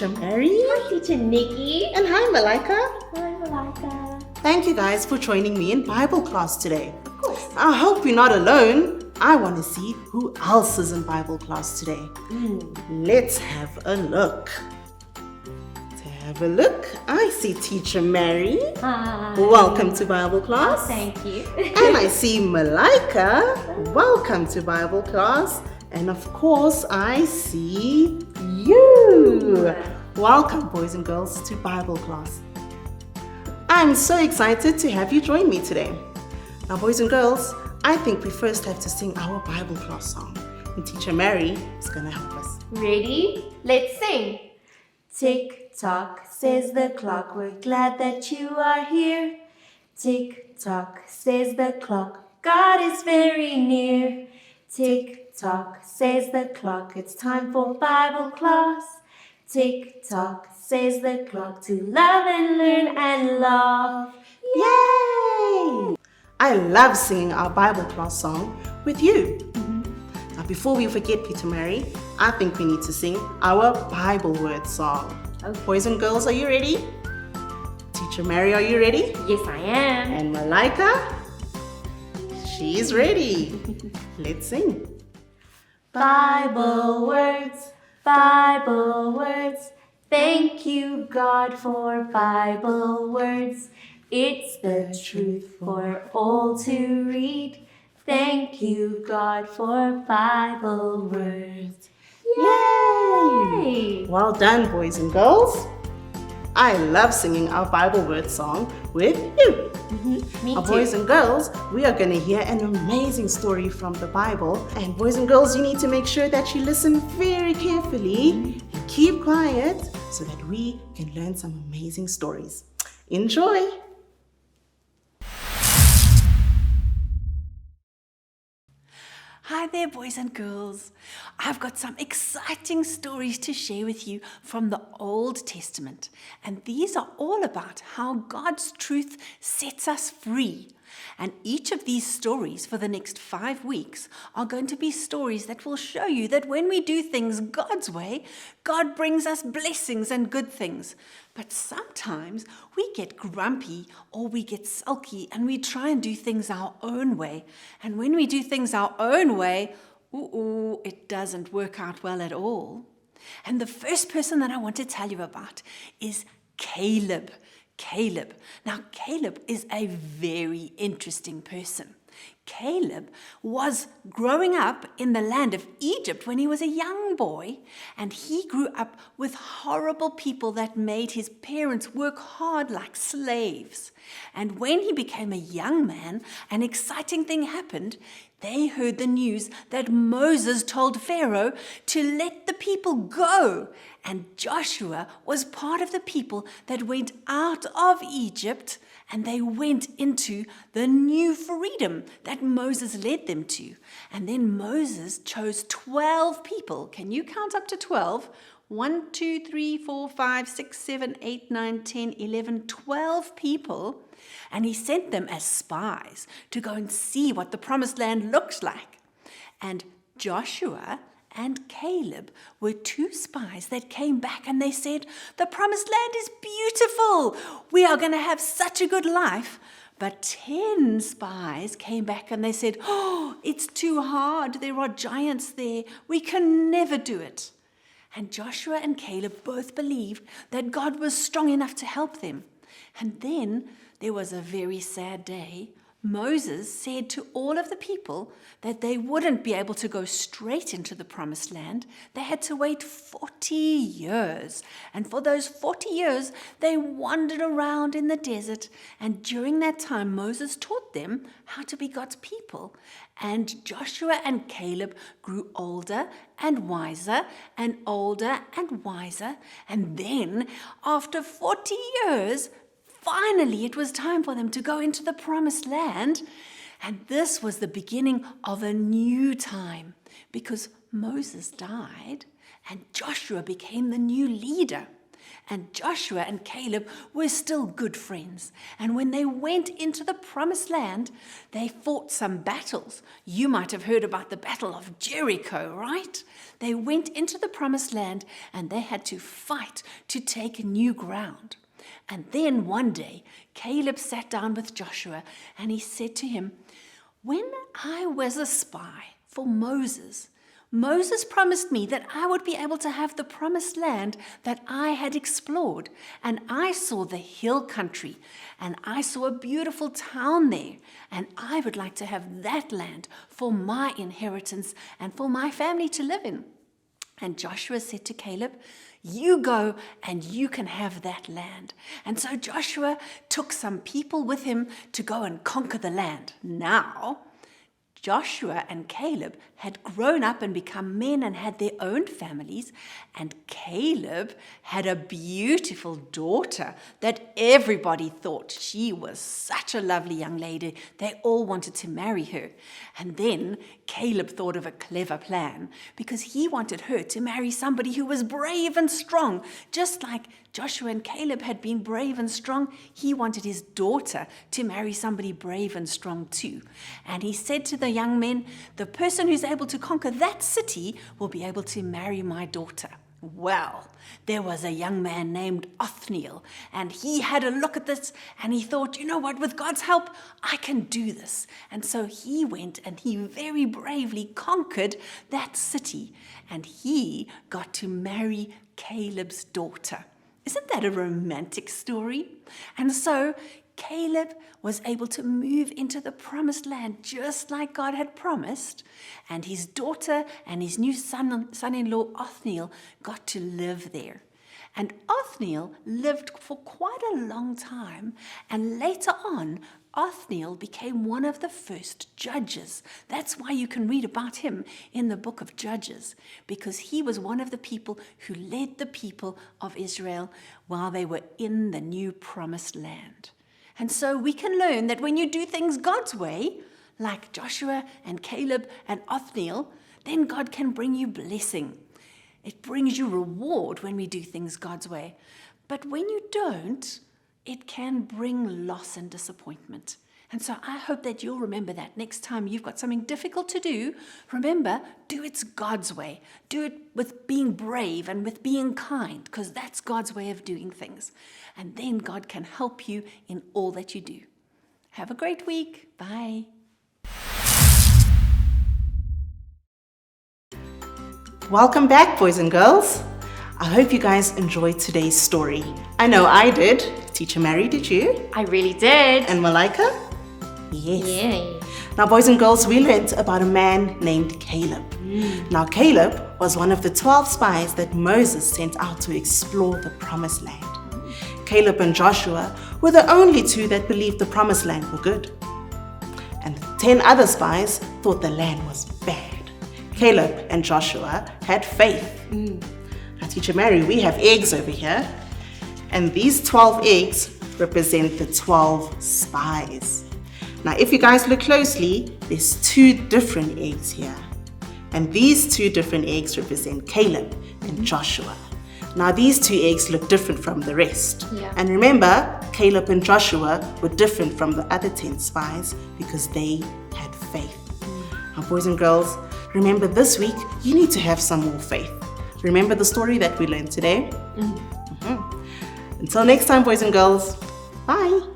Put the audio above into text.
Teacher Mary. Hi, Teacher Nikki. And hi, Malika. Hi, Malika. Thank you guys for joining me in Bible class today. Of course. I hope you're not alone. I want to see who else is in Bible class today. Let's have a look. I see Teacher Mary. Hi. Welcome to Bible class. Thank you. And I see Malika. Welcome to Bible class. And of course, I see you. Welcome, boys and girls, to Bible class. I'm so excited to have you join me today. Now, boys and girls, I think we first have to sing our Bible class song. And Teacher Mary is going to help us. Ready? Let's sing. Tick tock, says the clock. We're glad that you are here. Tick tock, says the clock. God is very near. Tick tock, says the clock. It's time for Bible class. Tick tock, says the clock. To love and learn and laugh. Yay! I love singing our Bible class song with you. Now, before we forget, Peter Mary, I think we need to sing our Bible word song. Okay. Boys and girls, are you ready? Teacher Mary, are you ready? Yes, I am. And Malika? She's ready. Let's sing. Bible words, Bible words. Thank you, God, for Bible words. It's the truth for all to read. Thank you, God, for Bible words. Yay! Well done, boys and girls. I love singing our Bible word song with you. Me Now, too. boys and girls, we are going to hear an amazing story from the Bible. And boys and girls, you need to make sure that you listen very carefully and keep quiet so that we can learn some amazing stories. Enjoy! Hi there, boys and girls. I've got some exciting stories to share with you from the Old Testament. And these are all about how God's truth sets us free. And each of these stories for the next 5 weeks are going to be stories that will show you that when we do things God's way, God brings us blessings and good things. But sometimes we get grumpy or we get sulky and we try and do things our own way. And when we do things our own way, it doesn't work out well at all. And the first person that I want to tell you about is Caleb. Now, Caleb is a very interesting person. Caleb was growing up in the land of Egypt when he was a young boy, and he grew up with horrible people that made his parents work hard like slaves. And when he became a young man, an exciting thing happened. They heard the news that Moses told Pharaoh to let the people go. And Joshua was part of the people that went out of Egypt, and they went into the new freedom that Moses led them to. And then Moses chose 12 people. Can you count up to 12? 1, 2, 3, 4, 5, 6, 7, 8, 9, 10, 11, 12 people. And he sent them as spies to go and see what the promised land looks like. And Joshua and Caleb were 2 spies that came back and they said, the promised land is beautiful. We are going to have such a good life. But 10 spies came back and they said, it's too hard. There are giants there. We can never do it. And Joshua and Caleb both believed that God was strong enough to help them. And then there was a very sad day. Moses said to all of the people that they wouldn't be able to go straight into the promised land. They had to wait 40 years. And for those 40 years, they wandered around in the desert. And during that time, Moses taught them how to be God's people. And Joshua and Caleb grew older and wiser and older and wiser. And then, after 40 years, finally, it was time for them to go into the promised land. And this was the beginning of a new time because Moses died and Joshua became the new leader. And Joshua and Caleb were still good friends. And when they went into the promised land, they fought some battles. You might have heard about the Battle of Jericho, right? They went into the promised land and they had to fight to take new ground. And then one day, Caleb sat down with Joshua and he said to him, "When I was a spy for Moses promised me that I would be able to have the promised land that I had explored. And I saw the hill country, and I saw a beautiful town there. And I would like to have that land for my inheritance and for my family to live in." And Joshua said to Caleb, "You go and you can have that land." And so Joshua took some people with him to go and conquer the land. Now, Joshua and Caleb had grown up and become men and had their own families, and Caleb had a beautiful daughter that everybody thought she was such a lovely young lady. They all wanted to marry her. And then Caleb thought of a clever plan because he wanted her to marry somebody who was brave and strong. Just like Joshua and Caleb had been brave and strong, he wanted his daughter to marry somebody brave and strong too. And he said to the young men, "The person who's able to conquer that city will be able to marry my daughter." Well, there was a young man named Othniel, and he had a look at this and he thought, "You know what, with God's help, I can do this." And so he went and he very bravely conquered that city, and he got to marry Caleb's daughter. Isn't that a romantic story? And so Caleb was able to move into the promised land just like God had promised, and his daughter and his new son-in-law Othniel got to live there. And Othniel lived for quite a long time, and later on Othniel became one of the first judges. That's why you can read about him in the book of Judges, because he was one of the people who led the people of Israel while they were in the new promised land. And so we can learn that when you do things God's way, like Joshua and Caleb and Othniel, then God can bring you blessing. It brings you reward when we do things God's way. But when you don't, it can bring loss and disappointment. And so I hope that you'll remember that next time you've got something difficult to do. Remember, do it God's way. Do it with being brave and with being kind, because that's God's way of doing things. And then God can help you in all that you do. Have a great week. Bye. Welcome back, boys and girls. I hope you guys enjoyed today's story. I know I did. Teacher Mary, did you? I really did. And Malika? Yes. Yay. Now, boys and girls, we learned about a man named Caleb. Now, Caleb was one of the 12 spies that Moses sent out to explore the promised land. Caleb and Joshua were the only two that believed the promised land were good. And 10 other spies thought the land was bad. Caleb and Joshua had faith. Now, Teacher Mary, we have eggs over here. And these 12 eggs represent the 12 spies. Now, if you guys look closely, there's 2 different eggs here. And these 2 different eggs represent Caleb and Joshua. Now, these 2 eggs look different from the rest. Yeah. And remember, Caleb and Joshua were different from the other 10 spies because they had faith. Now, boys and girls, remember this week, you need to have some more faith. Remember the story that we learned today? Until next time, boys and girls, bye.